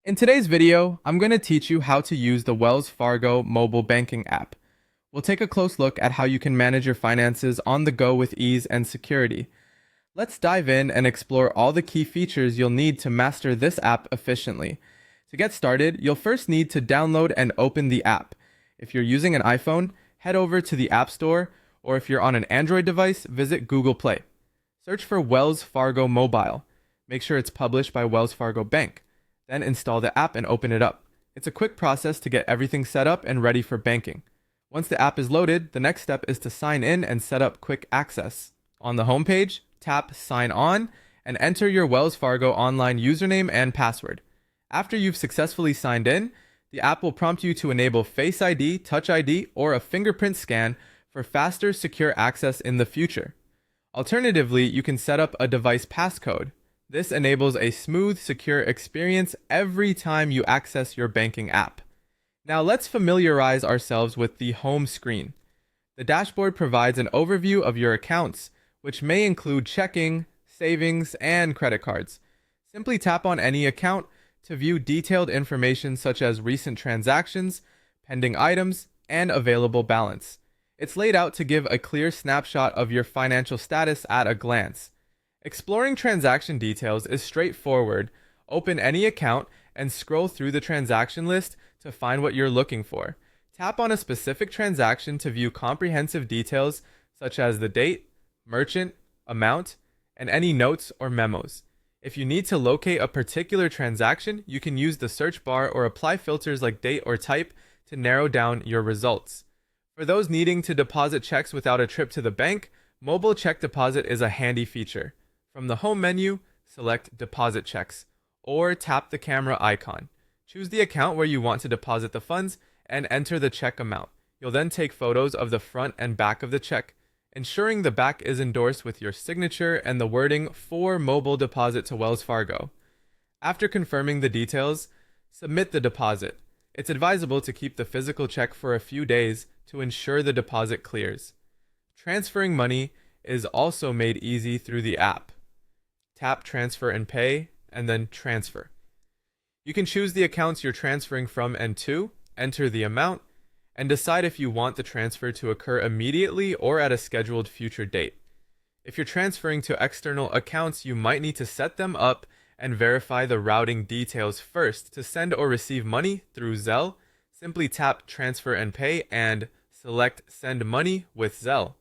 In today's video, I'm going to teach you how to use the Wells Fargo mobile banking app. We'll take a close look at how you can manage your finances on the go with ease and security. Let's dive in and explore all the key features you'll need to master this app efficiently. To get started, you'll first need to download and open the app. If you're using an iPhone, head over to the App Store, or if you're on an Android device, visit Google Play. Search for Wells Fargo Mobile. Make sure it's published by Wells Fargo Bank. Then install the app and open it up. It's a quick process to get everything set up and ready for banking. Once the app is loaded, the next step is to sign in and set up quick access. On the homepage, tap Sign On and enter your Wells Fargo online username and password. After you've successfully signed in, the app will prompt you to enable Face ID, Touch ID, or a fingerprint scan for faster, secure access in the future. Alternatively, you can set up a device passcode. This enables a smooth, secure experience every time you access your banking app. Now let's familiarize ourselves with the home screen. The dashboard provides an overview of your accounts, which may include checking, savings, and credit cards. Simply tap on any account to view detailed information such as recent transactions, pending items, and available balance. It's laid out to give a clear snapshot of your financial status at a glance. Exploring transaction details is straightforward. Open any account and scroll through the transaction list to find what you're looking for. Tap on a specific transaction to view comprehensive details such as the date, merchant, amount, and any notes or memos. If you need to locate a particular transaction, you can use the search bar or apply filters like date or type to narrow down your results. For those needing to deposit checks without a trip to the bank, mobile check deposit is a handy feature. From the home menu, select Deposit Checks, or tap the camera icon. Choose the account where you want to deposit the funds and enter the check amount. You'll then take photos of the front and back of the check, ensuring the back is endorsed with your signature and the wording for mobile deposit to Wells Fargo. After confirming the details, submit the deposit. It's advisable to keep the physical check for a few days to ensure the deposit clears. Transferring money is also made easy through the app. Tap Transfer and Pay, and then Transfer. You can choose the accounts you're transferring from and to, enter the amount, and decide if you want the transfer to occur immediately or at a scheduled future date. If you're transferring to external accounts, you might need to set them up and verify the routing details first. To send or receive money through Zelle, simply tap Transfer and Pay and select Send Money with Zelle.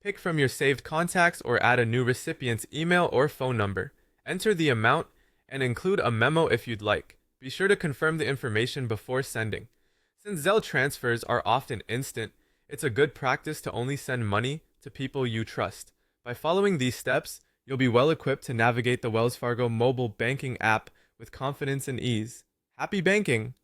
Pick from your saved contacts or add a new recipient's email or phone number. Enter the amount and include a memo if you'd like. Be sure to confirm the information before sending. Since Zelle transfers are often instant, it's a good practice to only send money to people you trust. By following these steps, you'll be well equipped to navigate the Wells Fargo mobile banking app with confidence and ease. Happy banking!